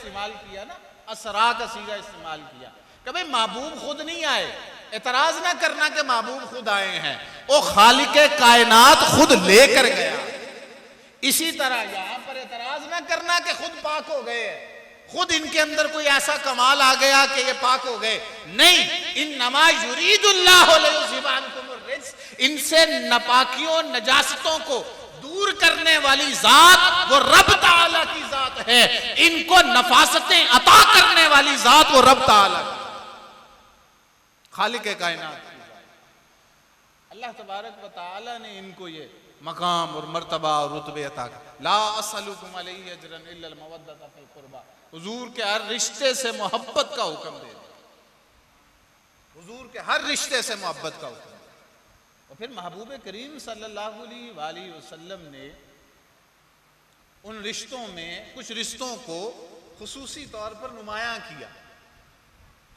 इस्तेमाल किया ना, असरा का सीगा इस्तेमाल किया। कभी महबूब खुद नहीं आए, एतराज ना करना कि महबूब खुद आए हैं, वो खालिके कायनात खुद लेकर गया। इसी तरह यहां पर एतराज ना करना कि खुद पाक हो गए, खुद इनके अंदर कोई ऐसा कमाल आ गया कि ये पाक हो गए, नहीं। इन्नमा युरीदुल्लाहु लियुज़हिबानकुम अर्रिज्स, इनसे नापाकियों नजासतों को दूर करने वाली जात वो रब ताला की जात है, इनको नफासतें अता करने वाली जात वो रब ताला की, खालिक कायनात की जात। अल्लाह तबारक व तआला ने इनको ये मकाम और मर्तबा और रुतबे अता किया। ला असलुकुम अलैहि अजरन इल्ला अल मवद्दता फिल कुर्बा, हुजूर के हर रिश्ते से मोहब्बत का हुक्म दे दिया, हुजूर के हर रिश्ते से मोहब्बत का हुक्म। और फिर महबूब करीम सल्लल्लाहु अलैहि वसल्लम ने उन रिश्तों में कुछ रिश्तों को खुसूसी तौर पर नुमायां किया।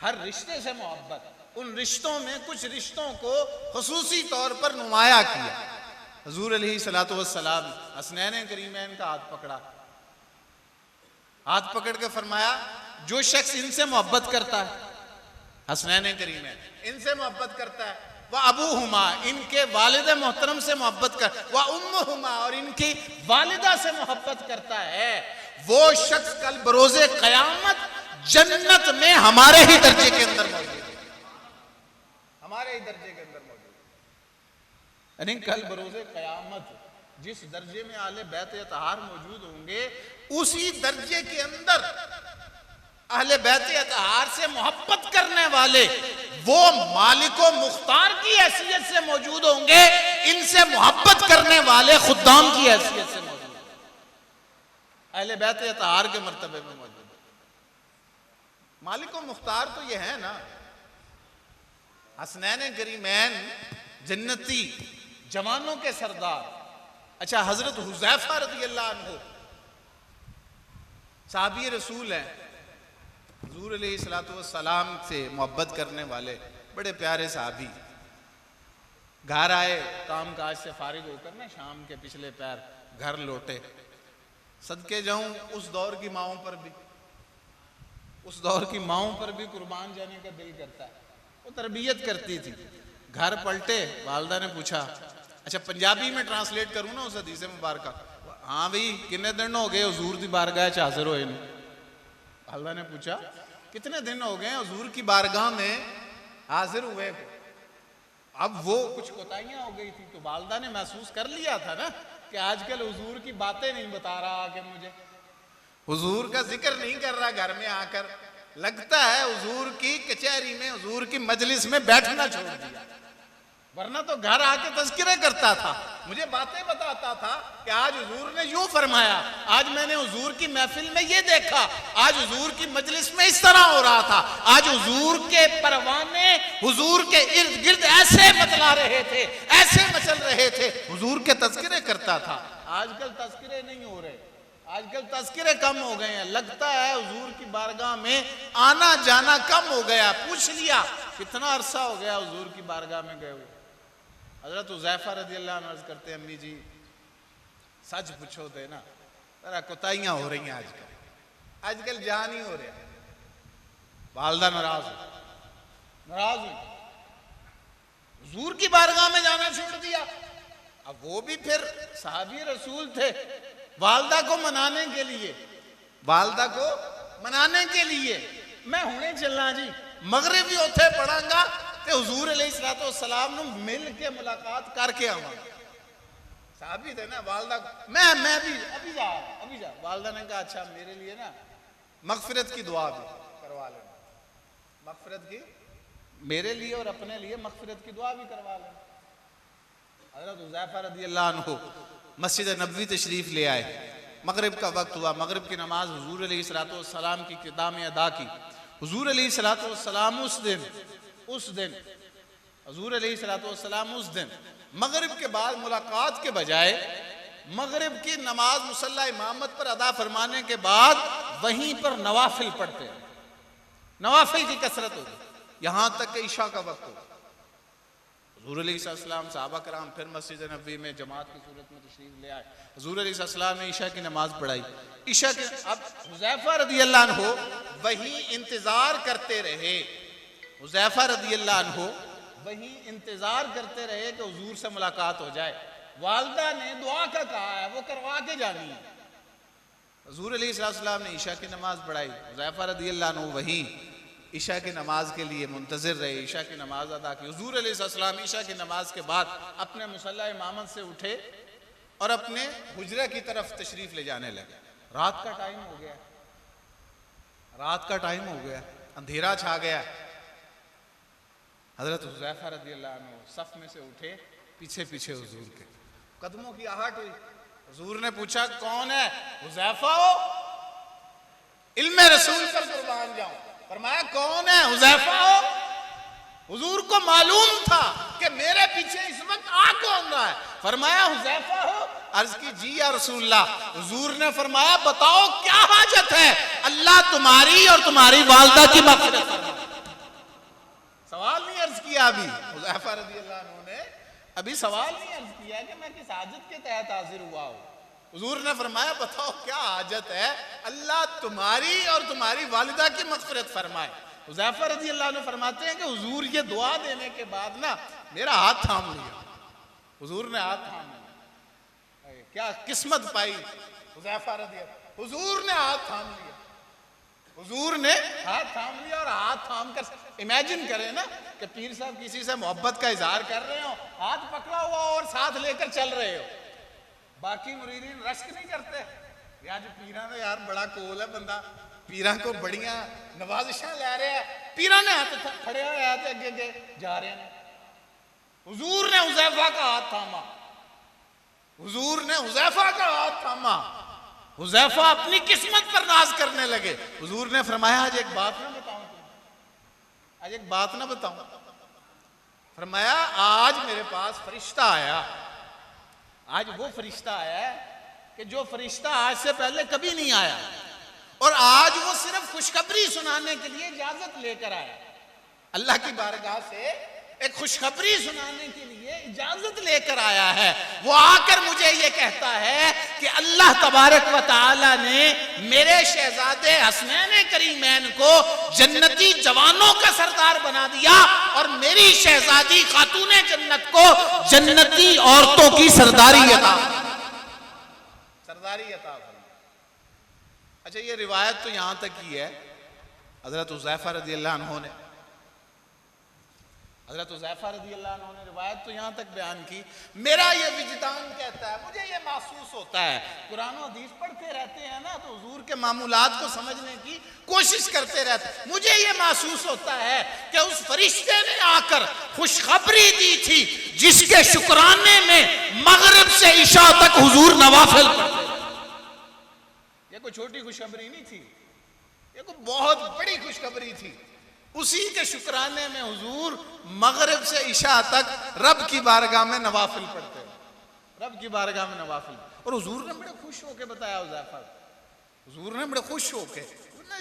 हर रिश्ते से मोहब्बत, उन रिश्तों में कुछ रिश्तों को खुसूसी तौर पर नुमायां किया। हुजूर अलैहिस्सलातु वस्सलाम हसनैन करीमैन का हाथ पकड़ा, हाथ पकड़ के फरमाया जो शख्स इनसे मोहब्बत करता है, हसनैन करीमैन इनसे मोहब्बत करता है, वह अबूहुमा इनके वालिद मोहतरम से मोहब्बत कर, वह उम्मुहुमा और इनकी वालिदा से मोहब्बत करता है, वो शख्स कल बरोज़े क़यामत जन्नत में हमारे ही दर्जे के अंदर मौजूद है, हमारे ही दर्जे के अंदर मौजूद है। यानी कल बरोज़े क़यामत जिस दर्जे में आले बैत अतहार मौजूद होंगे, उसी दर्जे के अंदर अहले बैत अतहार से मोहब्बत करने वाले वो मालिको मुख्तार की हैसियत से मौजूद होंगे, इनसे मोहब्बत करने वाले खुद्दाम की हैसियत से मौजूद होंगे, अहले बैत अतहार के मर्तबे में मौजूद है। मालिको मुख्तार तो ये है ना, हसनैन करीमैन जन्नती जवानों के सरदार। अच्छा, हजरत हुज़ैफा रज़ियल्लाहु अन्हु साहबी रसूल हैं, हुज़ूर अलैहिस्सलातु वस्सलाम से मोहब्बत करने वाले बड़े प्यारे साहबी। घर आए काम काज से फारिग होकर ना, शाम के पिछले पैर घर लौटे। सदके जाऊं उस दौर की माओं पर भी, उस दौर की माओं पर भी कुर्बान जाने का दिल करता है। वो तरबियत करती थी। घर पलटे, वालदा ने पूछा, अच्छा पंजाबी में ट्रांसलेट करूं ना उस हदीस मुबारक, हाँ भाई कितने दिन हो गए हुजूर की बारगाह च हाजिर होए ने? वालदा ने पूछा कितने दिन हो गए हुजूर की बारगाह में हाजिर हुए? अब वो कुछ कोताहियां हो गई थी, तो वालदा ने महसूस कर लिया था ना कि आजकल हुजूर की बातें नहीं बता रहा आके मुझे, हुजूर का जिक्र नहीं कर रहा घर में आकर, लगता है हुजूर की कचहरी में, हुजूर की मजलिस में बैठना छोड़ दिया, वरना तो घर आके तज़किरे करता था, मुझे बातें बताता था कि आज हुजूर ने यूं फरमाया, आज मैंने हुजूर की महफिल में ये देखा, आज हुजूर की मजलिस में इस तरह हो रहा था, आज हुजूर के परवाने हुजूर के इर्द गिर्द ऐसे मचला रहे थे, ऐसे मचल रहे थे, हुजूर के तज़किरे करता था। आजकल तज़किरे नहीं हो रहे, आजकल तज़किरे कम हो गए हैं, लगता है हुजूर की बारगाह में आना जाना कम हो गया। पूछ लिया कितना अरसा हो गया हुजूर की बारगाह में गए हुए? हजरत हुज़ैफा रज़ियल्लाहु अन्हु अर्ज़ करते हैं, अम्मी जी सच पूछो थे ना, जरा कोताहियां हो रही हैं आजकल, आजकल जान ही हो रहा। वालदा नाराज हुई, हुजूर की बारगाह में जाना छोड़ दिया। अब वो भी फिर साहबी रसूल थे, वालदा को मनाने के लिए, वालदा को मनाने के लिए मैं हुणे चलना जी, मगरिब भी उथे पढ़ांगा ते हुजूर अलैहिस्सलातु वस्सलाम नु मिल के मुलाकात करके आवांगा। साहबी थे ना, वालदा मैं भी अभी जा। वालदा ने कहा अच्छा मेरे लिए ना मगफिरत की दुआ भी करवा लेना, मगफिरत की, मेरे लिए और अपने लिए मगफिरत की दुआ भी करवा लेना। हज़रत हुज़ैफा रज़ियल्लाहु अन्हु मस्जिद नबवी तशरीफ ले आए, मगरिब का वक्त हुआ, मगरिब की नमाज हुजूर अलैहिस्सलातु वस्सलाम की क़िदा में अदा की। हुजूर अलैहिस्सलातु वस्सलाम उस दिन हुजूर अलैहिस्सलातु वस्सलाम उस दिन मगरिब के बाद मुलाकात के बजाय मगरिब की नमाज मुसल्ला इमामत पर अदा फरमाने के बाद वहीं पर नवाफिल पढ़ते हैं, नवाफिल की कसरत होगी, यहां तक कि ईशा का वक्त हो। हुजूर अलैहिस्सलाम सहाबा कराम फिर मस्जिद नबवी में जमात की सूरत में तशरीफ ले आए। हुजूर अलैहिस्सलाम ने ईशा की नमाज पढ़ाई। ईशा के अब हुज़ैफा रज़ियल्लाहु अन्हु वही इंतजार करते रहे। हुज़ैफा रज़ियल्लाहु अन्हु वही इंतजार करते रहे कि हुजूर से मुलाकात हो जाए। वालिदा ने दुआ का कहा है, वो करवा के जानी है। हुजूर अलैहिस्सलाम ने ईशा की नमाज पढ़ाई। हुज़ैफा रज़ियल्लाहु अन्हु वही ईशा की नमाज के लिए मुंतज़िर रहे, ईशा की नमाज अदा की। हुजूर अलैहिस्सलाम ईशा की नमाज के बाद अपने मुसल्ला इमामत से उठे और अपने हुजरा की तरफ तशरीफ ले जाने लगे। रात का टाइम हो गया, रात का टाइम हो गया, अंधेरा छा गया। हजरत हुज़ैफा रज़ियल्लाहु अन्हु सफ में से उठे, पीछे पीछे हुजूर के कदमों की आहट हुई। हुजूर ने पूछा कौन है? हुज़ैफा हो? इल्मे रसूल पर कुर्बान जाऊं। फरमाया कौन है? हुज़ैफा हो? हुजूर को मालूम था कि मेरे पीछे इस वक्त आ कौन रहा है। फरमाया हुज़ैफा हो? अर्ज की जी या रसूलल्लाह। हुजूर ने फरमाया बताओ क्या हाजत है? अल्लाह तुम्हारी और तुम्हारी वालिदा की मग़फ़िरत फरमाए। सवाल नहीं अर्ज किया अभी, हुज़ैफा रज़ियल्लाहु अन्हु ने अभी सवाल नहीं अर्ज किया कि मैं किस हाजत के तहत हाजिर हुआ हूं। हुजूर ने फरमाया बताओ क्या हाजत है? अल्लाह तुम्हारी और तुम्हारी वालिदा की मग़फ़िरत फरमाए। हुज़ैफा रज़ियल्लाहु अन्हु फरमाते हैं कि हुजूर ये दुआ देने के बाद ना मेरा हाथ थाम लिया। हुजूर ने हाथ थाम लिया। क्या किस्मत पाई हुज़ैफा रज़ियल्लाहु। हुजूर ने हाथ थाम लिया, हुजूर ने हाथ थाम लिया। और हाथ थाम कर इमेजिन करें ना कि पीर साहब किसी से मोहब्बत का इजहार कर रहे हो, हाथ पकड़ा हुआ और साथ लेकर चल रहे हो। बाकी मुरीदीन रश्क नहीं करते यार पीरा ने यार बड़ा कोल है बंदा, पीरा को बड़िया नवाजिशां लै रहा है, पीरा ने हाथ खड़े हुए हाथ अगे अगे जा रहे हैं। हुजूर ने हुज़ैफा का हाथ थामा, हुजूर ने हुज़ैफा का हाथ थामा। हुज़ैफा अपनी किस्मत पर नाज करने लगे। हुजूर ने फरमाया आज एक बात ना बताऊं तुम्हें, आज एक बात ना बताऊं। फरमाया आज मेरे पास फरिश्ता आया, आज वो फरिश्ता आया है कि जो फरिश्ता आज से पहले कभी नहीं आया, और आज वो सिर्फ खुशखबरी सुनाने के लिए इजाजत लेकर आया। अल्लाह की बारगाह से एक खुशखबरी सुनाने के लिए इजाजत लेकर आया है। वो आकर मुझे ये कहता है कि अल्लाह तबारक व तआला ने मेरे शहजादे हसनैन करीमैन को जन्नती जवानों का सरदार बना दिया और मेरी शहजादी खातूने जन्नत को जन्नती औरतों की सरदारी अता फरमाई। अच्छा ये रिवायत तो यहां तक ही है। हजरत हुज़ैफा रज़ियल्लाहु अन्हु ने रिवायत तो यहां तक बयान की। मेरा ये विजदान कहता है, मुझे ये महसूस होता है, कुरान और हदीस पढ़ते रहते हैं ना तो हुजूर के मामूलात को समझने की कोशिश करते रहते हैं। मुझे ये महसूस होता है कि उस फरिश्ते ने आकर खुशखबरी दी थी जिसके शुक्राने में मगरिब से इशा तक हुजूर नवाफिल पढ़ते। ये कोई छोटी खुशखबरी नहीं थी, ये कोई बहुत बड़ी खुशखबरी थी। उसी के शुक्राने में हुजूर मगरिब से इशा तक रब की बारगाह में नवाफिल पढ़ते हैं, रब की बारगाह में नवाफिल। और हुजूर ने बड़े खुश होके बताया, हुजूर ने बड़े खुश होके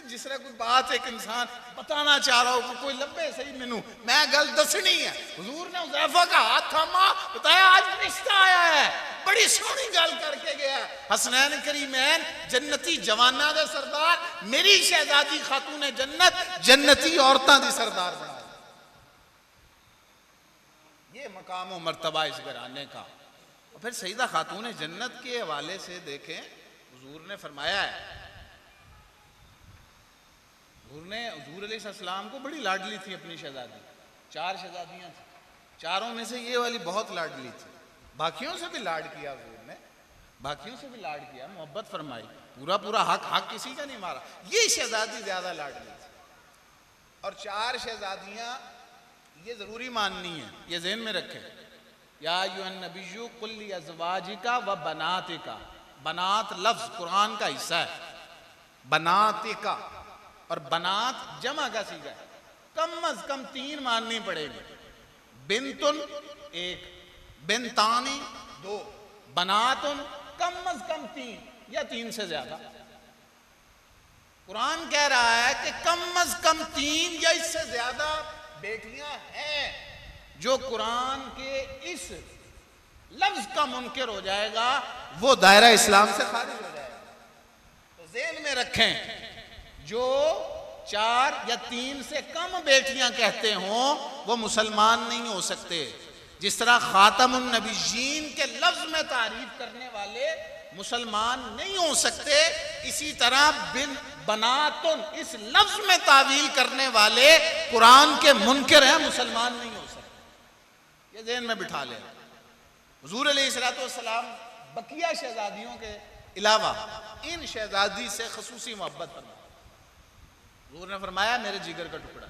जिस तरह कोई बात एक इंसान बताना चाह रहा हो, कोई लंबे सही मैनू मैं गल दसनी है। हुजूर ने हुज़ैफा का हाथ थामा, बताया आज फरिश्ता आया है, बड़ी सोहनी गल करके गया। हसनैन करीमैन जन्नती जवाना दे सरदार, मेरी शहजादी खातूने जन्नत जन्नती औरतां दी सरदार बना। ये मकाम और मर्तबा इस घराने का। और फिर सईदा खातूने जन्नत के हवाले से देखें, हुजूर ने फरमाया है, हुजूर अलैहिस्सलाम को बड़ी लाडली थी अपनी शहजादी। 4 शहजादियां थी, चारों में से ये वाली बहुत लाडली थी। बाकियों से भी लाड किया हुजूर ने, बाकियों से भी लाड किया, मोहब्बत फरमाई, पूरा पूरा हक किसी का नहीं मारा। ये शहजादी ज्यादा लाडली थी। और 4 शहजादियां ये जरूरी माननी है, ये ज़हन में रखें। या अय्युहन नबिय्यु कुल ली अज़वाजिका व बनातिका। बनात लफ्ज कुरान का हिस्सा है, बनातिका, और बनात जमा का सीगा है, कम अज कम 3 माननी पड़ेगी। बिंतुन 1, बिंतानी 2, बनातुन कम अज कम 3 या 3 से ज्यादा। कुरान कह रहा है कि कम अज कम 3 या इससे ज्यादा बेटियां हैं। जो कुरान के इस लफ्ज का मुनकिर हो जाएगा वो दायरा इस्लाम से खारिज हो जाएगा। तो ज़हन में रखें, जो 4 या 3 से कम बेटियां कहते हों वो मुसलमान नहीं हो सकते। जिस तरह खातमुन नबीयीन के लफ्ज में तारीफ करने वाले मुसलमान नहीं हो सकते, इसी तरह बिन बनातुन इस लफ्ज में तावील करने वाले कुरान के मुनकिर हैं, मुसलमान नहीं हो सकते। ये ज़हन में बिठा लें। हुजूर अलैहिस्सलाम बकिया शहजादियों के अलावा इन शहजादी से खसूसी मोहब्बत फरमाया। हुजूर ने फरमाया मेरे जिगर का टुकड़ा,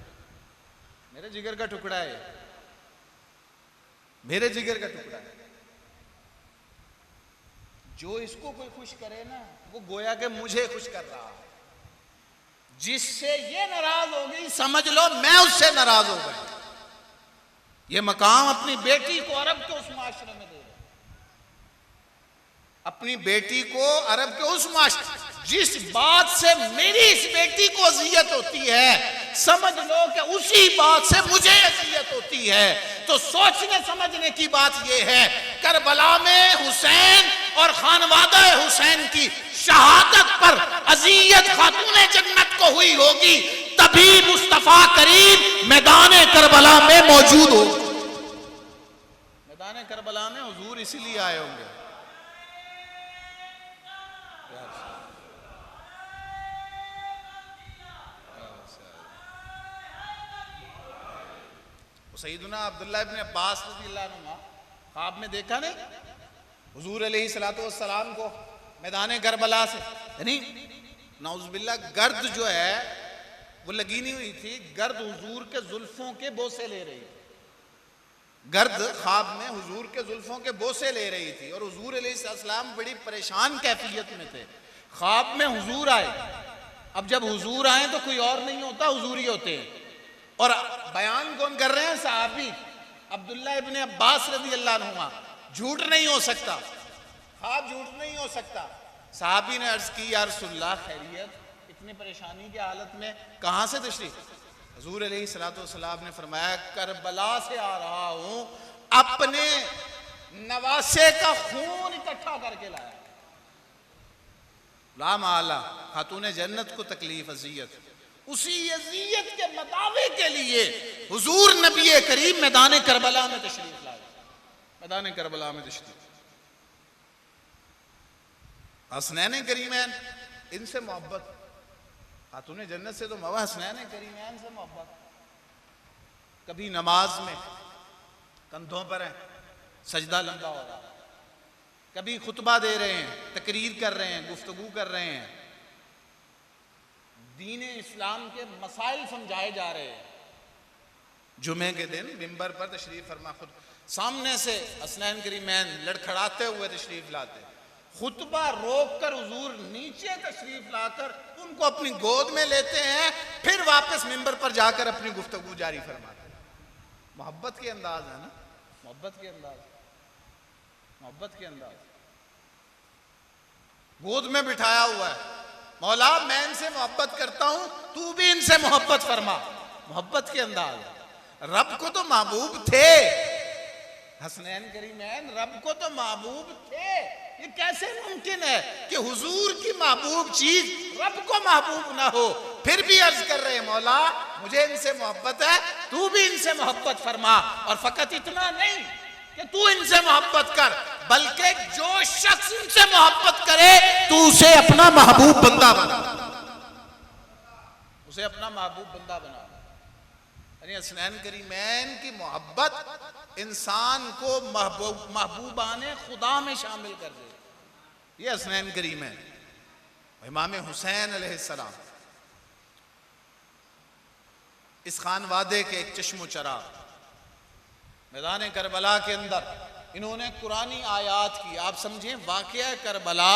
मेरे जिगर का टुकड़ा है, मेरे जिगर का टुकड़ा है। जो इसको कोई खुश करे ना, वो गोया के मुझे खुश कर रहा है। जिससे ये नाराज हो गई, समझ लो मैं उससे नाराज हो गया। ये मकाम अपनी बेटी को अरब के उस माशरे में दे, अपनी बेटी को अरब के उस माशरे, जिस बात से मेरी इस बेटी को अजियत होती है, समझ लो कि उसी बात से मुझे अजियत होती है। तो सोचने समझने की बात यह है, करबला में हुसैन और खानवादा हुसैन की शहादत पर अजियत खातूने जन्नत को हुई होगी, तभी मुस्तफा करीम मैदान करबला में मौजूद हो। मैदान करबला में हुजूर इसीलिए आए होंगे। सईदुना अब्दुल्लाह इब्न अब्बास रज़ियल्लाहु अन्हुमा ख्वाब में देखा नहीं हुजूर अलैहिस्सलातु वस्सलाम को मैदान करबला से, यानी नाउज़ुबिल्लाह गर्द जो है वो लगी नहीं हुई थी, गर्द हुजूर के जुल्फों के बोसे ले रही थी। गर्द ख्वाब में हुजूर के जुल्फों के बोसे ले रही थी और हुजूर अलैहिस्सलाम बड़ी परेशान कैफियत में थे। ख्वाब में हुजूर आए। अब जब हुजूर आए तो कोई और नहीं होता, हुजूर ही होते हैं। और बयान कौन कर रहे हैं? सहाबी अब्दुल्ला इब्ने अब्बास रज़ियल्लाहु अन्हुमा। झूठ नहीं हो सकता, ख्वाब झूठ नहीं हो सकता। सहाबी ने अर्ज की, या रसूलल्लाह खैरियत, इतनी परेशानी की हालत में कहां से तशरीफ? हुजूर अलैहिस्सलातु वस्सलाम ने फरमाया करबला से आ रहा हूं, अपने नवासे का खून इकट्ठा करके लाया। ला माला खातूने जन्नत को तकलीफ अजियत, उसी अजियत के मदावे के लिए हुजूर नबी करीम मैदान करबला में तशरीफ लाए। मैदान करबला में तशरीफ, हसनैन करीमैन, इनसे मोहब्बत, खातूने जन्नत से तो हसनैन करीमैन से मोहब्बत। कभी नमाज में कंधों पर है, सजदा लंबा हो रहा, कभी खुतबा दे रहे हैं, तकरीर कर रहे हैं, गुफ्तगू कर रहे हैं, दीन इस्लाम के मसाइल समझाए जा रहे हैं। जुमे के दिन मिंबर पर तशरीफ फरमा, खुद सामने से हसनैन करीमैन लड़खड़ाते हुए तशरीफ लाते, खुतबा रोक कर हुजूर नीचे तशरीफ लाकर उनको अपनी गोद में लेते हैं, फिर वापस मिंबर पर जाकर अपनी गुफ्तगू जारी फरमाते हैं। मोहब्बत के अंदाज है ना, मोहब्बत के अंदाज, मोहब्बत के अंदाज। गोद में बिठाया हुआ है, मौला मैं इनसे मोहब्बत करता हूं, तू भी इनसे मोहब्बत फरमा। मोहब्बत के अंदाज। रब को तो महबूब थे हसनैन करीमैन, रब को तो महबूब थे। ये कैसे मुमकिन है कि हुजूर की महबूब चीज रब को महबूब ना हो? फिर भी अर्ज कर रहे हैं, मौला मुझे इनसे मोहब्बत है, तू भी इनसे मोहब्बत फरमा। और फकत इतना नहीं कि तू इनसे मोहब्बत कर, बल्कि जो शख्स इनसे मोहब्बत करे तू उसे अपना महबूब बंदा बना, उसे अपना महबूब बंदा बना। यानी हसनैन करीमैन की मोहब्बत इंसान को महबूबाने खुदा में शामिल कर दे। ये हसनैन करीमैन। इमाम हुसैन अलैहिस्सलाम इस खानवादे के एक चश्मो चराग मैदान करबला के अंदर इन्होंने कुरानी आयात की, आप समझें वाक़या करबला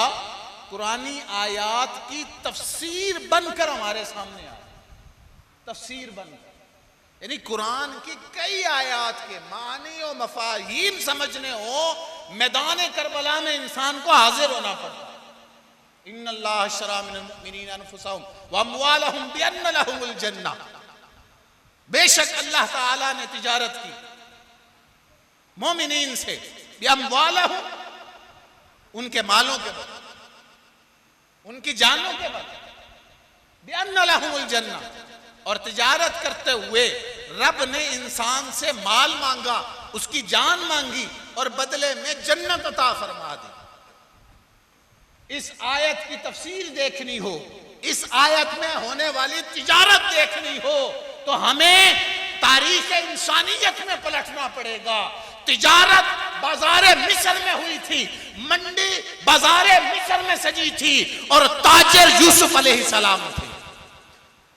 कुरानी आयात की तफसीर बनकर हमारे सामने आया। तफसीर बनकर, यानी कुरान की कई आयात के मानी और मफाहीम समझने हो, मैदान करबला में इंसान को हाजिर होना पड़ता है। इन्नल्लाह अश्तरा मिनल मुमिनीना अनफुसहुम व अम्वालहुम बिअन्न लहुमुल जन्नह। बेशक अल्लाह ताला ने तिजारत की मोमिनीन से, बिअम्वालिहिम, उनके मालों के बदले, उनकी जानों के बदले, बिअन्ना लहुमुल जन्नह, और तिजारत करते हुए रब ने इंसान से माल मांगा, उसकी जान मांगी और बदले में जन्नत अता फरमा दी। इस आयत की तफसील देखनी हो, इस आयत में होने वाली तिजारत देखनी हो तो हमें तारीख इंसानियत में पलटना पड़ेगा। तिजारत बाजारे मिस्र में हुई थी, मंडी बाजारे मिस्र में सजी थी और ताजिर यूसुफ अलैहिस्सलाम थे।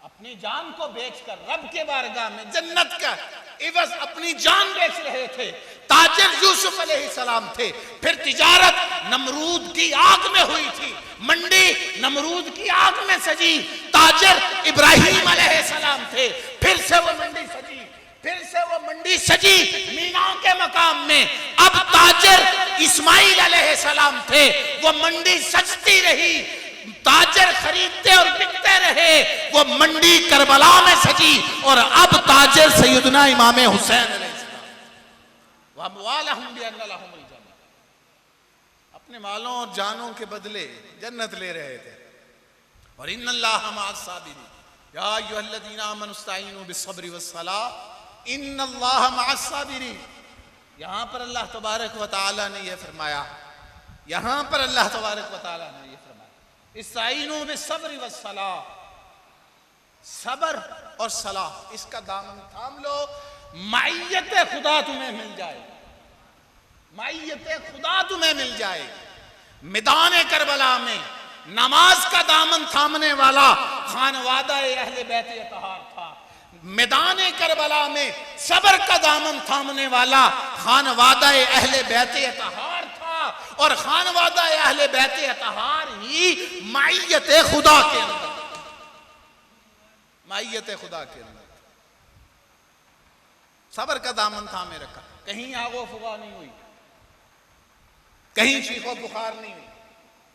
अपनी जान को बेचकर रब के बारगाह में जन्नत का इवज अपनी जान बेच रहे थे। ताजिर यूसुफ अलैहिस्सलाम थे। फिर तिजारत नमरूद की आग में हुई थी, मंडी नमरूद की आग में सजी, ताजिर इब्राहिम अलैहिस्सलाम थे। फिर से वो मंडी सजी, फिर से वो मंडी सजी मीना के मकाम में। अब ताजिर इस्माइल अलैहिस्सलाम थे, वो मंडी सजती रही, ताजिर खरीदते और बिकते रहे, वो मंडी करबला में सजी। और अब ताजिर सैयदना इमाम हुसैन अपने मालों और जानों के बदले जन्नत ले रहे थे। और इन्नल्लाह मअस साबिरीन, या अय्युहल्लज़ीना आमनू इस्तईनू बिस्सब्रि वस्सलाह इन्नल्लाह मअस साबिरीन। यहां पर अल्लाह तबारक व तआला ने यह फरमाया, यहां पर अल्लाह तबारक व तआला ने यह फरमाया, इस्तईनू बिस्सब्रि वस्सलाह, सबर और सलाह, इसका दामन थाम लो, माइयत खुदा तुम्हें मिल जाए, माइयत खुदा तुम्हें मिल जाए। मैदान करबला में नमाज का दामन थामने वाला खानवादा अहले बैत अतहार था। मैदान करबला में सबर का दामन थामने वाला खानवादा अहले बैत अतहार था। और खानवादा अहले बैत अतहार ही माइयत खुदा के अंदर, माइयत खुदा के अंदर सबर का दामन थामे रखा। कहीं आगो फुगा नहीं हुई, कहीं चीखो पुकार नहीं हुई,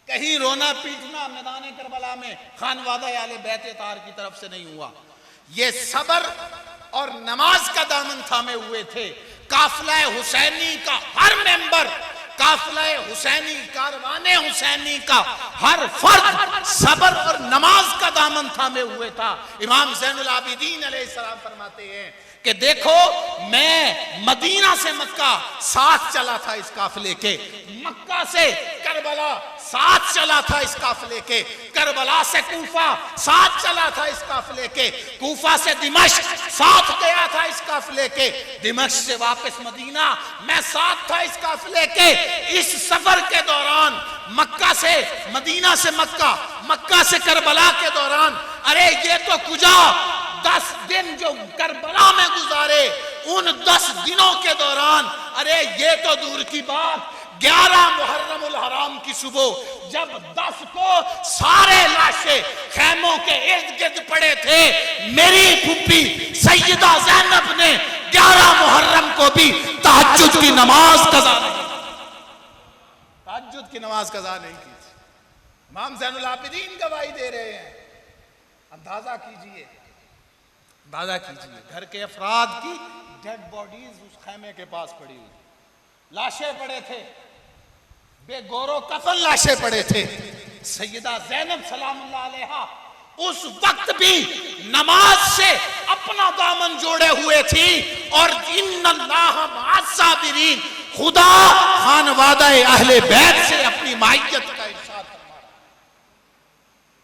कहीं रोना पीटना मैदान करबला में खानवादा आले बैत तार की तरफ से नहीं हुआ। ये सबर और नमाज का दामन थामे हुए थे। काफिला हुसैनी का हर मेंबर, काफिला हुसैनी, कारवाने हुसैनी का हर फर्द सबर और नमाज का दामन थामे हुए था। इमाम ज़ैनुल आबिदीन अलैहिस्सलाम फरमाते हैं कि देखो, मैं मदीना से मक्का साथ चला था इस काफिले के, मक्का से करबला साथ चला था इस काफिले के, करबला से कूफा साथ चला था इस काफिले के, कूफा से दिमश्क साथ गया था इस काफिले के, दिमश्क से वापस मदीना मैं साथ था इस काफिले के। इस सफर के दौरान मक्का से मदीना से मक्का, मक्का से करबला के दौरान, अरे ये तो कुजा 10 दिन जो करबला में गुजारे, उन 10 दिनों के दौरान, अरे ये तो दूर की बात, 11 मुहर्रमुल हराम की सुबह जब 10 को सारे लाशें खैमों के इर्द गिर्द पड़े थे, मेरी फूफी सैयदा ज़ैनब ने 11 मुहर्रम को भी तहज्जुद की नमाज कज़ा नहीं, तहज्जुद की नमाज कज़ा नहीं की। इमाम ज़ैनुल आबिदीन गवाही दे रहे हैं। अंदाजा कीजिए, अंदाजा कीजिए, घर के अफराद की डेड बॉडीज उस खैमे के पास पड़ी हुई, लाशें पड़े थे, बेगौरो कफन लाशें पड़े थे। सैयदा ज़ैनब सलामुल्लाह अलैहा उस वक्त भी नमाज से अपना दामन जोड़े हुए थी। और इन्नल्लाह मअस साबिरीन, खुदा खानवादा अहले बैत से अपनी माइयत का इरशाद फरमा रहा है।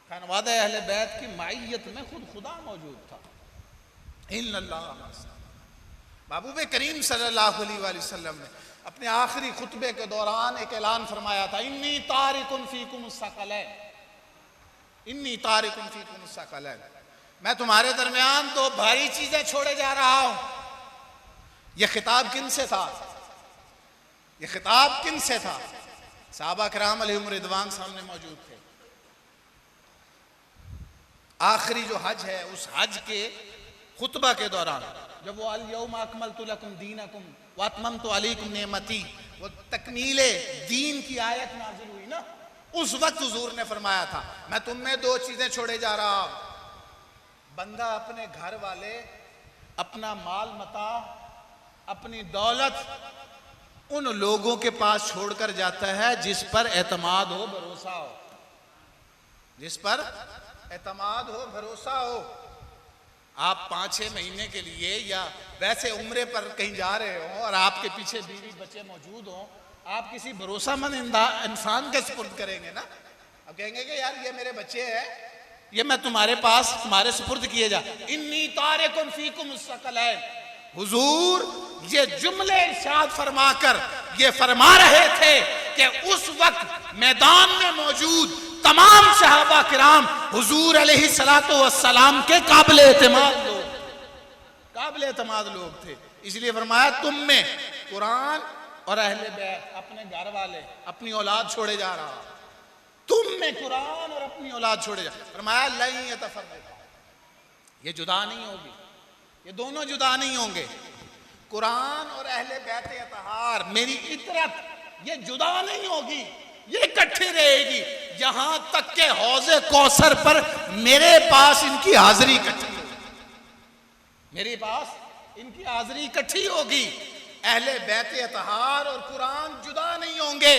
खानवादा अहले बैत की माइयत में खुद खुदा मौजूद था। महबूब करीम सल्लल्लाहु अलैहि वसल्लम ने अपने आखिरी खुतबे के दौरान एक ऐलान फरमाया था, इन्नी तारिकुन फीकुम अस्सक़लैन, इन्नी तारिकुन फीकुम अस्सक़लैन, मैं तुम्हारे दरमियान 2 भारी चीजें छोड़े जा रहा हूं। यह खिताब किन से था? यह खिताब किन से था? सहाबा किराम अलैहिम रिदवान सामने मौजूद थे। आखिरी जो हज है, उस हज के खुतबा के दौरान जब वो अल यौम अकमलतु लकुम दीनकुम व अतममतु अलैकुम नेमती, वो तकमीले दीन की आयत नाजिल हुई ना, उस वक्त हुजूर ने फरमाया था, मैं तुम में 2 चीजें छोड़े जा रहा हूं। बंदा अपने घर वाले, अपना माल मता, अपनी दौलत उन लोगों के पास छोड़कर जाता है जिस पर एतमाद हो, भरोसा हो, जिस पर एतमाद हो, भरोसा हो। आप 5-6 महीने के लिए या वैसे उम्रे पर कहीं जा रहे हो और आपके पीछे बीवी बच्चे मौजूद हो, आप किसी भरोसामंद इंसान के सुपुर्द करेंगे ना। अब कहेंगे कि यार ये मेरे बच्चे हैं, ये मैं तुम्हारे पास तुम्हारे सुपुर्द किए जा। इन्नी तारिकुन फीकुम मुस्तक़िलैन, हुजूर ये जुमले इरशाद फरमाकर ये फरमा रहे थे कि उस वक्त मैदान में मौजूद तमाम सहाबा किराम हुजूर अलैहिस्सलातु वस्सलाम के काबिल एतमाद लोग, काबिल एतमाद लोग थे। इसलिए फरमाया तुम में कुरान और अहले बैत, अपने घर वाले, अपनी औलाद छोड़े जा रहा, तुम में कुरान और अपनी औलाद छोड़े जा। फरमाया लन यतफर्रका, ये जुदा नहीं होगी, ये दोनों जुदा नहीं होंगे। कुरान और अहले बैत अतहार, मेरी इतरत, ये जुदा नहीं होगी, ये इकट्ठी रहेगी यहां तक के हौज़े कौसर पर मेरे पास इनकी हाजिरी इकट्ठी होगी, मेरे पास इनकी हाजिरी इकट्ठी होगी। अहले बैत अतहार और कुरान जुदा नहीं होंगे।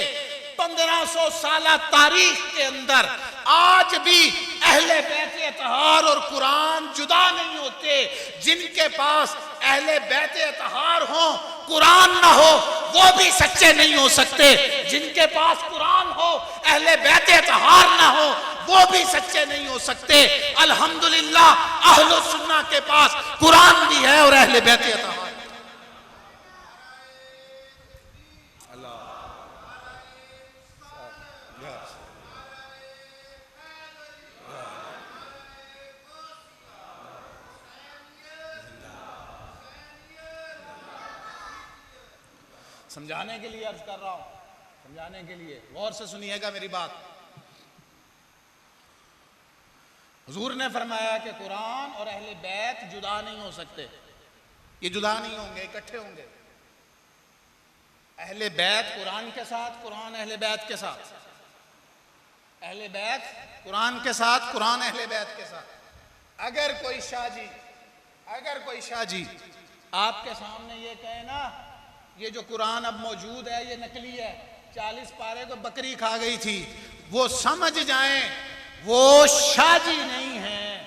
1500 साल तारीख के अंदर आज भी अहले बैत अतहार और कुरान जुदा नहीं होते। जिनके पास अहले बैत अतहार हो, कुरान ना हो, वो भी सच्चे नहीं हो सकते। जिनके पास कुरान हो, अहले बैत अतहार ना हो, वो भी सच्चे नहीं हो सकते। अल्हम्दुलिल्लाह अहले सुन्ना के पास कुरान भी है और अहले बैत अतहार। समझाने के लिए अर्ज कर रहा हूं, समझाने के लिए गौर से सुनिएगा मेरी बात। हुजूर ने फरमाया कि कुरान और अहले बैत जुदा नहीं हो सकते, ये जुदा नहीं होंगे, इकट्ठे होंगे। अहले बैत कुरान के साथ, कुरान अहले बैत के साथ, अहले बैत कुरान के साथ, कुरान अहले बैत के साथ। अगर कोई शाहजी, अगर कोई शाहजी आपके सामने ये कहे ना ये जो कुरान अब मौजूद है ये नकली है, 40 पारे को बकरी खा गई थी, वो समझ जाएं वो शाहजी नहीं है,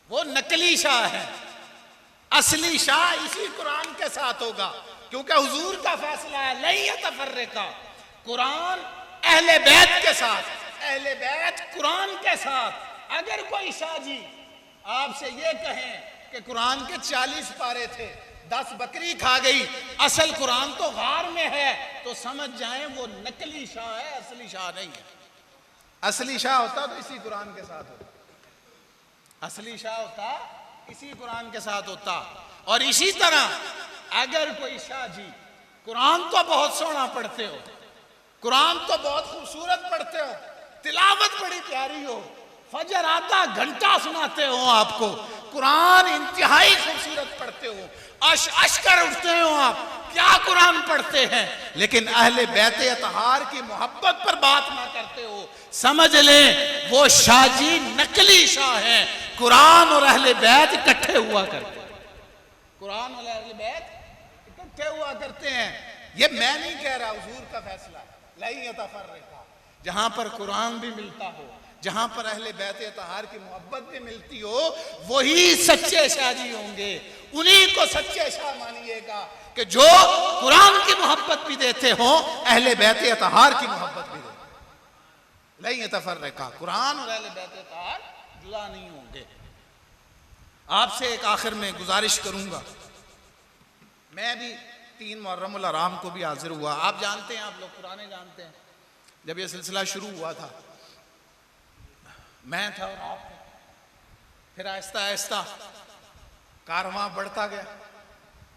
वो नकली शाह है। असली शाह इसी कुरान के साथ होगा, क्योंकि हुजूर का फैसला है लन यतफर्रका, कुरान अहले बैत के साथ, अहले बैत कुरान के साथ। अगर कोई शाहजी आपसे ये कहें कि कुरान के 40 पारे थे, 10 बकरी खा गई, असल कुरान तो गार में है, तो समझ जाएं वो नकली शाह है, असली शाह नहीं है। असली शाह होता तो इसी कुरान के साथ होता, असली शाह होता इसी कुरान के साथ होता। और इसी तरह अगर कोई शाह जी कुरान तो बहुत सोना पढ़ते हो, कुरान तो बहुत खूबसूरत पढ़ते हो, तिलावत बड़ी प्यारी हो, फजर आधा घंटा सुनाते हो आपको, कुरान इंतहाई खूबसूरत पढ़ते हो, अश कर उठते हो आप, क्या कुरान पढ़ते हैं, लेकिन अहले बैत अतहार की मोहब्बत पर बात ना करते हो, समझ लें वो शाहजी नकली शाह है। कुरान और अहले बैत इकट्ठे हुआ करते हैं, कुरान और अहले बैत इकट्ठे हुआ करते हैं। ये मैं नहीं कह रहा, हुजूर का फैसला। लन यतफर्रका, जहां पर कुरान भी मिलता हो, जहां पर अहले बैत अतहार की मोहब्बत भी मिलती हो, वही सच्चे शाहजी होंगे। उन्हीं को सच्चे शाह मानिएगा कि जो कुरान की मोहब्बत भी देते हो, अहले बैत अतहार की मोहब्बत भी देते। लन यतफर्रका, कुरान और अहले बैत अतहार जुदा नहीं होंगे। आपसे एक आखिर में गुजारिश करूंगा, मैं भी 3 मुहर्रमुल हराम को भी हाजिर हुआ। आप जानते हैं, आप लोग पुराने जानते हैं, जब यह सिलसिला शुरू हुआ था मैं था और आप थे, फिर आहिस्ता आहिस्ता कारवां बढ़ता गया,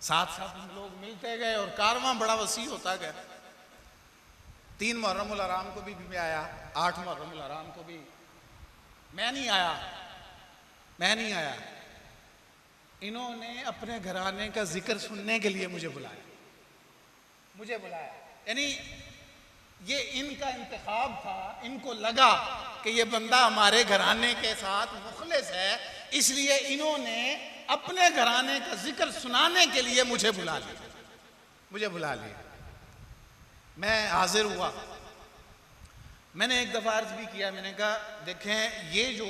साथ साथ लोग मिलते गए और कारवां बड़ा वसी होता गया। 3 मुहर्रमुल हराम को भी मैं आया, 8 मुहर्रमुल हराम को भी मैं नहीं आया, मैं नहीं आया। इन्होंने अपने घराने का जिक्र सुनने के लिए मुझे बुलाया, मुझे बुलाया, यानी ये इनका इंतखाब था। इनको लगा कि ये बंदा हमारे घराने के साथ मुखलिस है, इसलिए इन्होंने अपने घराने का जिक्र सुनाने के लिए मुझे बुला लिया, मुझे बुला लिया। मैं हाजिर हुआ। मैंने एक दफ़ा अर्ज भी किया, मैंने कहा देखें ये जो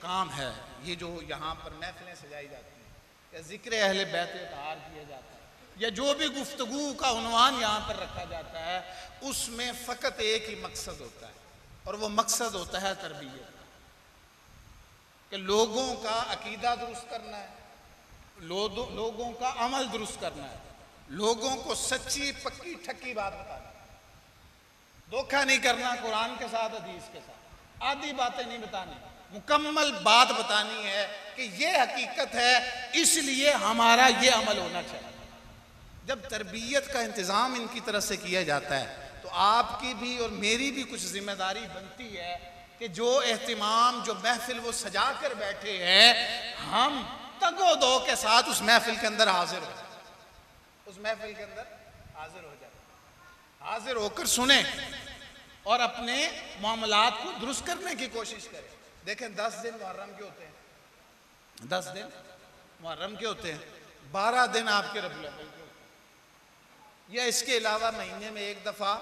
काम है, ये जो यहाँ पर महफिलें सजाई जाती हैं या ज़िक्र अहले बैत इत्हार किया जाता है या जो भी गुफ्तगू का उन्वान यहाँ पर रखा जाता है, उसमें फ़कत एक ही मकसद होता है और वो मकसद होता है तरबियत, कि लोगों का अकीदा दुरुस्त करना है, लोगों का अमल दुरुस्त करना है, लोगों को सच्ची पक्की ठक्की बात बताना, धोखा नहीं करना कुरान के साथ हदीस के साथ, आधी बातें नहीं बतानी, मुकम्मल बात बतानी है कि ये हकीकत है, इसलिए हमारा ये अमल होना चाहिए। जब तरबियत का इंतज़ाम इनकी तरफ से किया जाता है तो आपकी भी और मेरी भी कुछ जिम्मेदारी बनती है कि जो एहतिमाम, जो महफिल वो सजा कर बैठे हैं, हम तगो दो के साथ उस महफिल के अंदर हाजिर हो जाए, उस महफिल के अंदर हाजिर हो जाए, हाजिर होकर सुने और अपने मामलात को दुरुस्त करने की कोशिश करें। देखें 10 दिन मुहर्रम के होते हैं, 10 दिन मुहर्रम के होते हैं, 12 दिन आपके रबीउल अव्वल के होते हैं, या इसके अलावा महीने में एक दफ़ा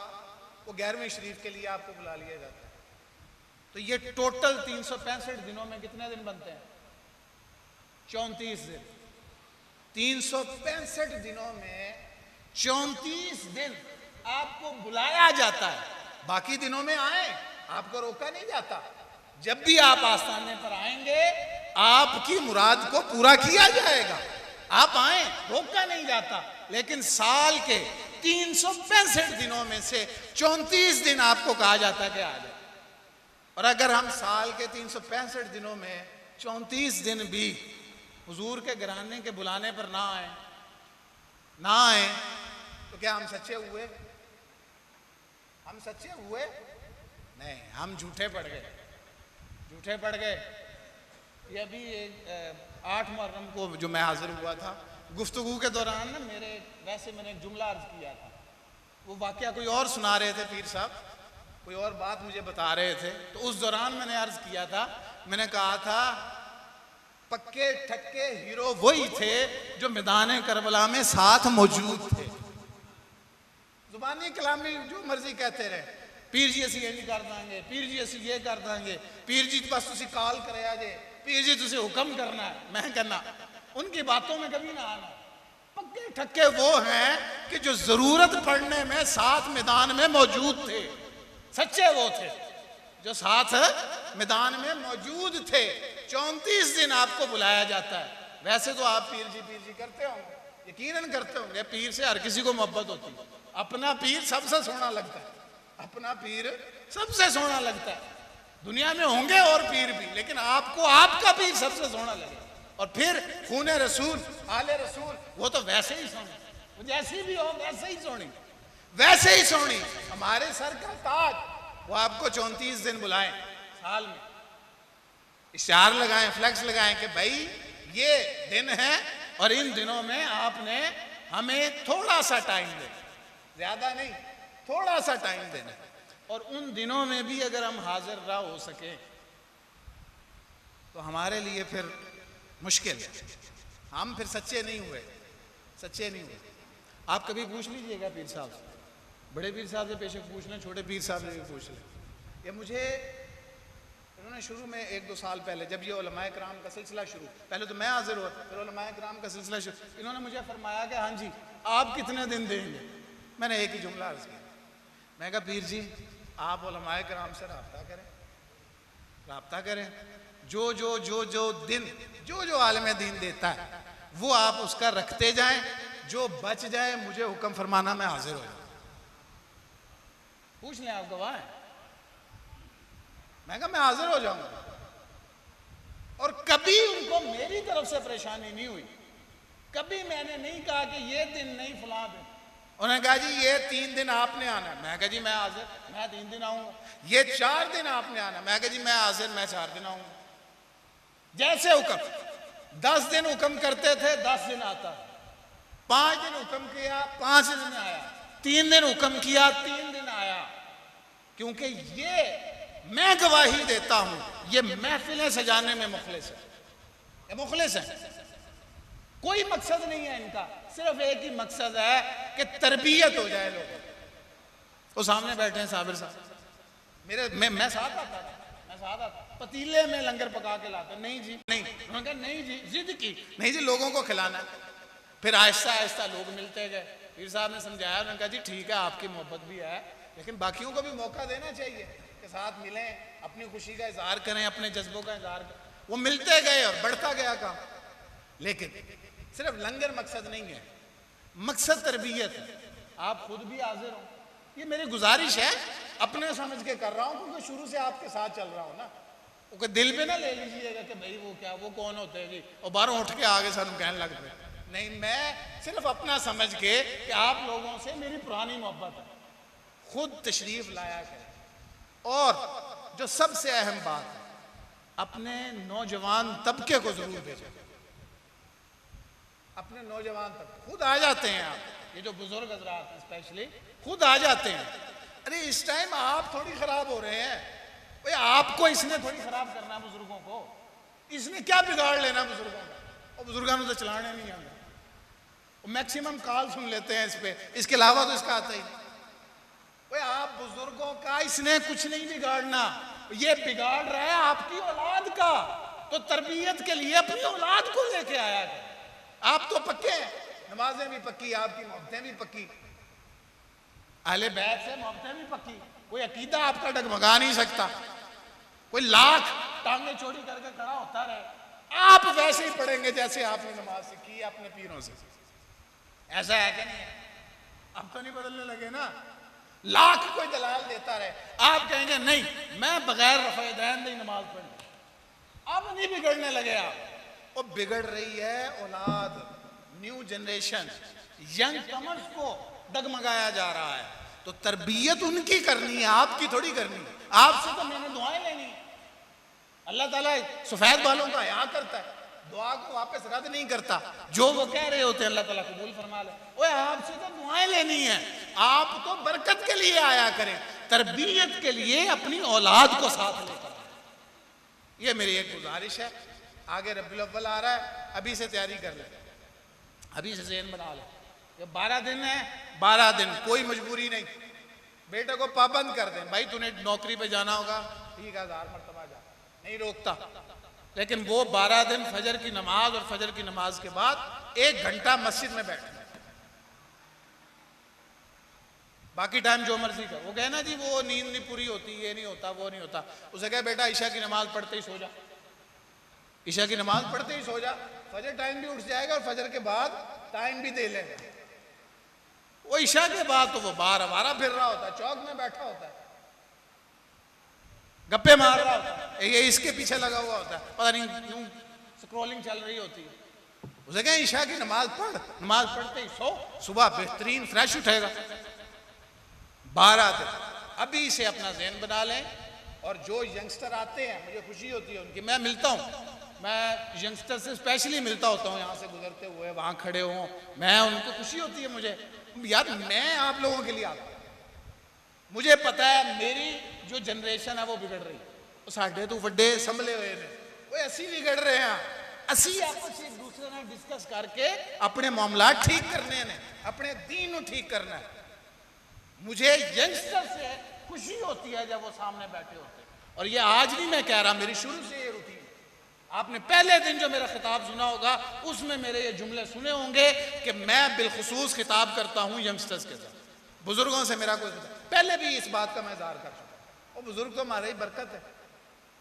वो 11वें शरीफ के लिए आपको बुला लिया जाता है। तो ये टोटल 365 दिनों में कितने दिन बनते हैं? 34 दिन। 365 दिनों में 34 दिन आपको बुलाया जाता है, बाकी दिनों में आए, आपको रोका नहीं जाता। जब भी आप आस्थाने पर आएंगे आपकी मुराद को पूरा किया जाएगा, आप आए, रोका नहीं जाता। लेकिन साल के 365 दिनों में से 34 दिन आपको कहा जाता है कि आ जाए, और अगर हम साल के 365 दिनों में 34 दिन भी हुजूर के घराने के बुलाने पर ना आए तो क्या हम सच्चे हुए? हम सच्चे हुए नहीं, हम झूठे पड़ गए, झूठे पड़ गए। ये अभी 8 मुहर्रम को जो मैं हाजिर हुआ था, गुफ्तगू के दौरान ना मैंने एक जुमला अर्ज किया था, वो वाकया कोई और सुना रहे थे, पीर साहब कोई और बात मुझे बता रहे थे, तो उस दौरान मैंने अर्ज किया था, मैंने कहा था पक्के ठक्के हीरो वही थे जो मैदान करबला में साथ मौजूद थे। जुबानी कलामी जो मर्जी कहते रहे, पीर जी असी इंज कर देंगे, पीर जी असी ये कर देंगे, पीर जी बस तुसी कॉल कराया जे, पीर जी तुसी हुक्म करना है, मैं करना, उनकी बातों में कभी ना आना। पक्के ठक्के वो हैं कि जो जरूरत पड़ने में साथ मैदान में मौजूद थे, सच्चे वो थे जो साथ मैदान में मौजूद थे। 34 दिन आपको बुलाया जाता है। वैसे तो आप पीर जी करते होंगे, यकीनन करते होंगे, पीर से हर किसी को मोहब्बत होती है, अपना पीर सबसे सोना लगता है, अपना पीर सबसे सोना लगता है। दुनिया में होंगे और पीर भी, लेकिन आपको आपका पीर सबसे सोना लगे। और फिर खूने रसूल, आले रसूल, वो तो वैसे ही सोनी, वो जैसी भी हो वैसे ही सोनी, वैसे ही सोनी। हमारे सर का ताज, वो आपको 34 दिन बुलाएं साल में, इशार लगाएं, फ्लैक्स लगाएं कि भाई ये दिन है और इन दिनों में आपने हमें थोड़ा सा टाइम देना, ज्यादा नहीं, थोड़ा सा टाइम देना। और उन दिनों में भी अगर हम हाजिर ना हो सके तो हमारे लिए फिर मुश्किल है, हम फिर सच्चे नहीं हुए, सच्चे नहीं हुए। आप कभी पूछ लीजिएगा पीर साहब से, बड़े पीर साहब से पेशे पूछ लें, छोटे पीर साहब से भी पूछ लें। ये मुझे इन्होंने शुरू में 1-2 साल पहले, जब ये उलमाए कराम का सिलसिला शुरू, पहले तो मैं हाजिर हुआ, फिर उलमाए कराम का सिलसिला शुरू, इन्होंने मुझे फरमाया कि हाँ जी आप कितने दिन देंगे। मैंने एक ही जुमला अर्ज किया, मैं कहा पीर जी आप उलमाए कराम से राब्ता करें, राब्ता करें, जो जो जो जो दिन जो आलिम दीन देता है वो आप उसका रखते जाएं, जो बच जाए मुझे हुक्म फरमाना, मैं हाजिर हो जाऊं। पूछ लें, आप गवाह हैं। मैं कहा मैं हाजिर हो जाऊंगा। और कभी उनको मेरी तरफ से परेशानी नहीं हुई, कभी मैंने नहीं कहा कि ये दिन नहीं फलां दिन। उन्होंने कहा जी ये 3 दिन आपने आना है, मैं कहा जी मैं हाजिर, मैं 3 दिन आऊंगा। ये 4 दिन आपने आना, मैं कहा जी मैं हाजिर, मैं 4 दिन आऊंगा। जैसे हुक्म, 10 दिन हुक्म करते थे 10 दिन आता, 5 दिन हुक्म किया 5 दिन आया, 3 दिन हुक्म किया 3 दिन आया। क्योंकि ये मैं गवाही देता हूं, ये महफिलें सजाने में मुखलिस है, ये मुखलिस है। कोई मकसद नहीं है इनका, सिर्फ एक ही मकसद है कि तरबियत हो जाए लोगों, वो सामने बैठे हैं साबिर साहब, मैं साथ आता था, मैं साथ आता, पतीले में लंगर पका के लाते, नहीं जी नहीं, उन्होंने कहा नहीं जी, जिद की, नहीं जी लोगों को खिलाना है। फिर आहिस्ता आहिस्ता लोग मिलते गए, पीर साहब ने समझाया, उन्होंने कहा जी ठीक है आपकी मोहब्बत भी है, लेकिन बाकियों को भी मौका देना चाहिए कि साथ मिलें, अपनी खुशी का इजहार करें, अपने जज्बों का इजहार करें। वो मिलते गए और बढ़ता गया काम। लेकिन सिर्फ लंगर मकसद नहीं है, मकसद तरबियत है। आप खुद भी हाजिर हो, ये मेरी गुजारिश है, अपने समझ के कर रहा हूं क्योंकि शुरू से आपके साथ चल रहा हूं ना। वो दिल पे ना ले लीजिएगा कि भाई वो क्या, वो कौन होते हैं जी और बाहरों उठ के आगे सानू कहने लग पे, नहीं, मैं सिर्फ अपना समझ के कि आप लोगों से मेरी पुरानी मोहब्बत है, खुद तशरीफ लाया करें। और जो सबसे अहम बात है, अपने नौजवान तबके को जरूर भेजें, अपने नौजवान तबके खुद आ जाते हैं। आप ये जो बुजुर्ग हजरात हैं स्पेशली खुद आ जाते हैं, अरे इस टाइम आप थोड़ी खराब हो रहे हैं भाई, आपको इसने थोड़ी खराब करना, बुजुर्गों को इसने क्या बिगाड़ लेना बुजुर्गों का, और बुजुर्गों को तो चलाने नहीं आता, मैक्सिमम कॉल सुन लेते हैं इस पे, इसके अलावा तो इसका आता ही नहीं। भाई आप बुजुर्गों का इसने कुछ नहीं बिगाड़ना, ये बिगाड़ रहा है आपकी औलाद का, तो तरबियत के लिए अपनी औलाद को लेके आया है। आप तो पक्के हैं, नमाजें भी पक्की, आपकी मोहब्बतें भी पक्की, अहले बैत से मोहब्बतें भी पक्की, कोई अकीदा आपका डगमगा नहीं सकता, कोई लाख टांगे चोरी करके खड़ा होता रहे, आप वैसे ही पढ़ेंगे जैसे आपने नमाज सीखी अपने पीरों से। ऐसा है कि नहीं है? अब तो नहीं बदलने लगे ना, लाख कोई दलाल देता रहे, आप कहेंगे नहीं मैं बगैर रफ़े दैन नहीं नमाज पढ़, अब नहीं बिगड़ने लगे आप। वो बिगड़ रही है औलाद, न्यू जनरेशन, यंग कमर्स को डगमगाया जा रहा है, तो तरबियत उनकी करनी है, आपकी थोड़ी करनी है। आपसे तो मैंने दुआएं लेनी है, अल्लाह ताला सफेद बालों का हया करता है, दुआ को वापस रद्द नहीं करता, जो वो कह रहे होते हैं अल्लाह ताला कबूल फरमा ले। ओए आपसे तो दुआएं लेनी है, आप तो बरकत के लिए आया करें, तरबियत के लिए अपनी औलाद को साथ लेकर आए। ये मेरी एक गुजारिश है। आगे रबीउल अव्वल आ रहा है, अभी से तैयारी कर ले, अभी से ज़हन बना ले, ये 12 दिन है, 12 दिन कोई मजबूरी नहीं, बेटे को पाबंद कर दें, भाई तूने नौकरी पे जाना होगा, ठीक है 1000 मरतबा जा, नहीं रोकता, लेकिन वो 12 दिन फजर की नमाज और फजर की नमाज के बाद 1 घंटा मस्जिद में बैठना, बाकी टाइम जो मर्जी कर। वो कहे ना जी वो नींद नहीं पूरी होती, ये नहीं होता, वो नहीं होता, उसे कहे बेटा ईशा की नमाज पढ़ते ही सो जा, ईशा की नमाज पढ़ते ही सो जा, फजर टाइम भी उठ जाएगा और फजर के बाद टाइम भी दे लेगा। वो ईशा के बाद तो वो बाहर आवारा फिर रहा होता है, चौक में बैठा होता है, गप्पे मार रहा होता है, ये इसके पीछे लगा हुआ होता है, पता नहीं यूं स्क्रॉलिंग चल रही होती है। उसे कहें ईशा की नमाज पढ़, नमाज पढ़ते ही सो, सुबह बेहतरीन फ्रेश उठेगा। 12 दिन अभी से अपना ज़हन बना लें। और जो यंगस्टर आते हैं, मुझे खुशी होती है उनकी, मैं मिलता हूँ, मैं यंगस्टर से स्पेशली मिलता होता हूँ, यहाँ से गुजरते हुए वहाँ खड़े हों, मैं उनको खुशी होती है मुझे, यार मैं आप लोगों के लिए आता हूँ, मुझे पता है मेरी जो जनरेशन है वो बिगड़ रही है, वो साढ़े तो बड़े संभले हुए ने, वो ऐसी बिगड़ रहे हैं, असी आपस एक दूसरे ने डिस्कस करके अपने मामला ठीक करने ने, अपने दीन ठीक करना है। मुझे यंगस्टर से खुशी होती है जब वो सामने बैठे होते हैं, और ये आज नहीं मैं कह रहा, मेरी शुरू से ये रूटीन। आपने पहले दिन जो मेरा खिताब सुना होगा उसमें मेरे ये जुमले सुने होंगे कि मैं बिलखुसूस खिताब करता हूँ यंगस्टर्स के साथ, बुजुर्गों से मेरा कोई, पहले भी इस बात का मैं इज़हार कर चुका, और बुजुर्ग तो हमारी बरकत है,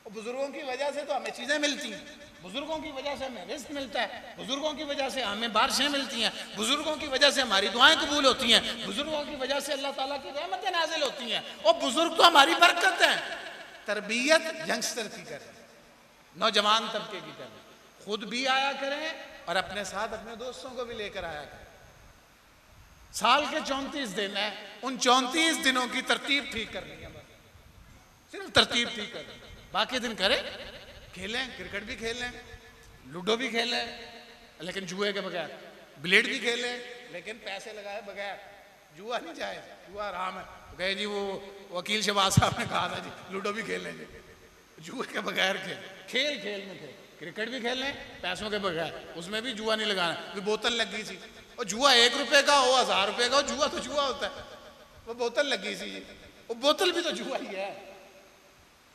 और बुजुर्गों की वजह से तो हमें चीज़ें मिलती हैं, बुजुर्गों की वजह से हमें रिस्क मिलता है, बुजुर्गों की वजह से हमें बारिशें मिलती हैं, बुजुर्गों की वजह से हमारी दुआएं कबूल होती हैं, बुजुर्गों की वजह से अल्लाह ताला की रहमतें नाजिल होती हैं, और बुजुर्ग तो हमारी बरकत है। तरबियत यंगस्टर की करें, नौजवान तबके की करें, खुद भी आया करें और अपने साथ अपने दोस्तों को भी लेकर आया करें। साल के 34 दिन है, उन 34 दिनों की तरतीब ठीक करनी है, सिर्फ तरतीब ठीक करनी, बाकी दिन करें, खेलें, क्रिकेट भी खेलें, लूडो भी खेलें लेकिन जुए के बगैर, ब्लेड भी खेलें लेकिन पैसे लगाए बगैर, जुआ नहीं जाए, जुआ आराम है। तो कहे जी वो वकील शहबाज साहब ने कहा था जी लूडो भी खेल लेंगे, जुए के बगैर खेल खेल में खेल, क्रिकेट भी खेल लें पैसों के बगैर, उसमें भी जुआ नहीं लगाना, बोतल लग गई थी, और जुआ 1 रुपए का हो 1000 रुपए का हो, जुआ तो जुआ होता है, वो बोतल लगी सी जी, वो बोतल भी तो जुआ ही है।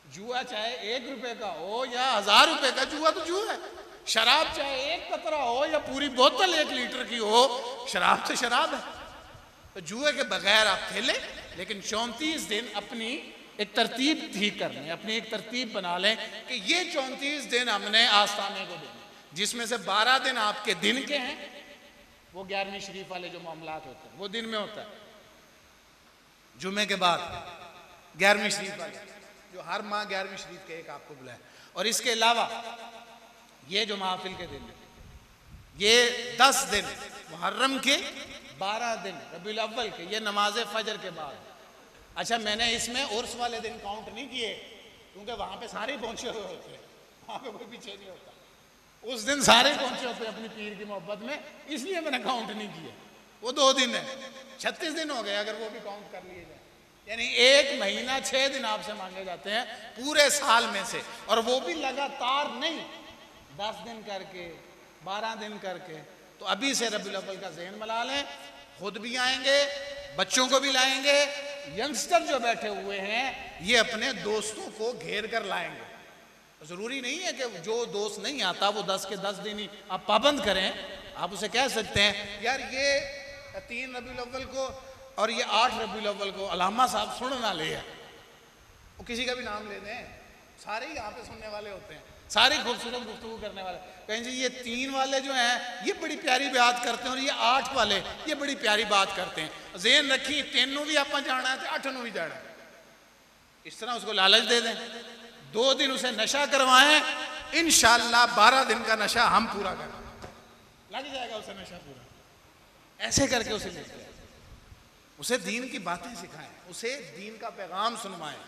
जुआ चाहे 1 रुपए का हो या 1000 रुपए का, जुआ तो जुआ है। शराब चाहे 1 कतरा हो या पूरी बोतल 1 लीटर की हो, शराब तो शराब है। तो जुए के बगैर आप खेलें, लेकिन 34 दिन अपनी एक तरतीब ठीक कर लें, अपनी एक तरतीब बना लें कि ये 34 दिन हमने आस्थाने को देने, जिसमें से 12 दिन आपके दिन के हैं, वो 11वीं शरीफ वाले जो मामलात होते हैं वो दिन में होता है, जुमे के बाद 11वीं शरीफ वाले, जो हर माह 11वीं शरीफ के एक आपको बुलाए। और इसके अलावा ये जो महफिल के दिन, ये 10 दिन मुहर्रम के, 12 दिन रबीउल अव्वल के, ये नमाज फजर के बाद। अच्छा, मैंने इसमें उर्स वाले दिन काउंट नहीं किए, क्योंकि वहां पे सारे पहुंचे हुए होते हैं, वहां पे कोई पीछे नहीं होता। उस दिन सारे पहुंचे होते हैं अपनी पीर की मोहब्बत में, इसलिए मैंने काउंट नहीं किया। वो 2 दिन है, 36 दिन हो गए अगर वो भी काउंट कर लिए जाए। यानी 1 महीना 6 दिन आपसे मांगे जाते हैं पूरे साल में से, और वो भी लगातार नहीं, 10 दिन करके, 12 दिन करके। तो अभी से रबीउल अव्वल का ज़हन बना लें, खुद भी आएंगे, बच्चों को भी लाएंगे, यंगस्टर जो बैठे हुए हैं ये अपने दोस्तों को घेर कर लाएंगे। जरूरी नहीं है कि जो दोस्त नहीं आता वो 10 के 10 दिन ही आप पाबंद करें। आप उसे कह सकते हैं यार ये 3 रबीउल अव्वल को और ये 8 रबीउल अव्वल को अलामा साहब सुन ना ले, वो किसी का भी नाम ले दें, सारे ही यहाँ पे सुनने वाले होते हैं, सारे खूबसूरत गुफ्तगू करने वाले। कहें जी ये 3 वाले जो हैं ये बड़ी प्यारी बात करते हैं, और ये 8 वाले ये बड़ी प्यारी बात करते हैं। ज़हन रखी 3 भी आप जाना है तो 8 भी जाना है। इस तरह उसको लालच दे दें, 2 दिन उसे नशा करवाएं, इंशाअल्लाह 12 दिन का नशा हम पूरा करें, लग जाएगा उसे नशा पूरा। ऐसे करके उसे लेते हैं, उसे दीन की बातें सिखाएं, उसे दीन का पैगाम सुनवाएं,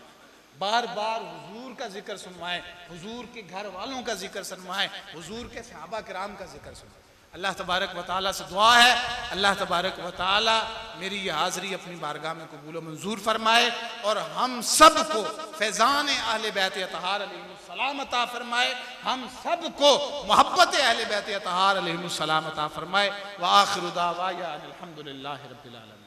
बार बार हुजूर का जिक्र सुनवाएं, हुजूर के घर वालों का जिक्र सुनवाएं, हुजूर के सहाबा किराम का जिक्र सुनवाएं। अल्लाह तबारक व तआला से दुआ है, अल्लाह तबारक व तआला मेरी ये हाज़री अपनी बारगाह में कबूल व मंजूर फरमाए, और हम सब को फैज़ान अहले बैत अतहार अलैहिमुस्सलाम अता फरमाए, हम सब को मोहब्बत अहले बैत अतहार अलैहिमुस्सलाम अता फरमाए। व आखिरु दावाना अनिल हम्दुलिल्लाहि रब्बिल आलमीन।